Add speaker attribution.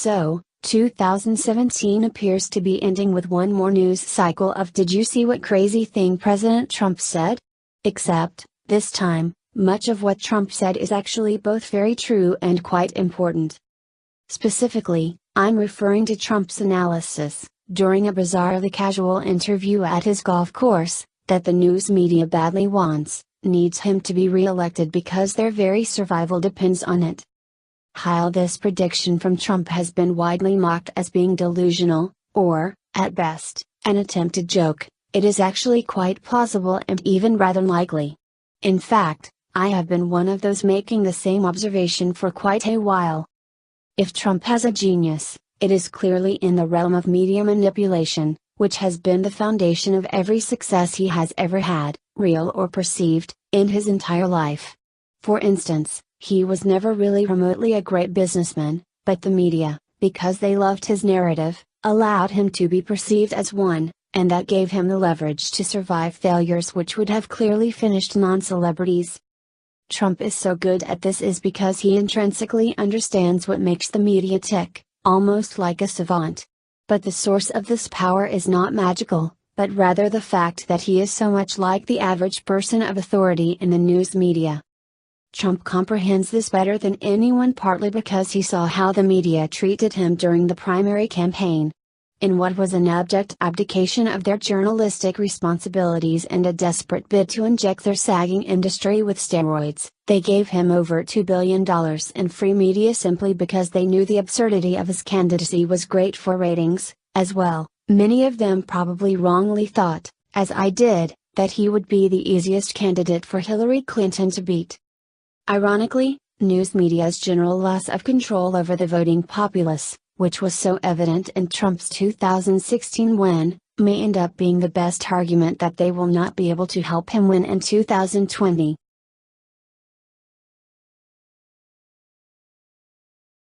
Speaker 1: So, 2017 appears to be ending with one more news cycle of "Did you see what crazy thing President Trump said?" Except, this time, much of what Trump said is actually both very true and quite important. Specifically, I'm referring to Trump's analysis, during a bizarrely casual interview at his golf course, that the news media badly needs him to be re-elected because their very survival depends on it. While this prediction from Trump has been widely mocked as being delusional, or, at best, an attempted joke, it is actually quite plausible and even rather likely. In fact, I have been one of those making the same observation for quite a while. If Trump has a genius, it is clearly in the realm of media manipulation, which has been the foundation of every success he has ever had, real or perceived, in his entire life. For instance, he was never really remotely a great businessman, but the media, because they loved his narrative, allowed him to be perceived as one, and that gave him the leverage to survive failures which would have clearly finished non-celebrities. Trump is so good at this is because he intrinsically understands what makes the media tick, almost like a savant. But the source of this power is not magical, but rather the fact that he is so much like the average person of authority in the news media. Trump comprehends this better than anyone, partly because he saw how the media treated him during the primary campaign. In what was an abject abdication of their journalistic responsibilities and a desperate bid to inject their sagging industry with steroids, they gave him over $2 billion in free media simply because they knew the absurdity of his candidacy was great for ratings, as well. Many of them probably wrongly thought, as I did, that he would be the easiest candidate for Hillary Clinton to beat. Ironically, news media's general loss of control over the voting populace, which was so evident in Trump's 2016 win, may end up being the best argument that they will not be able to help him win in 2020.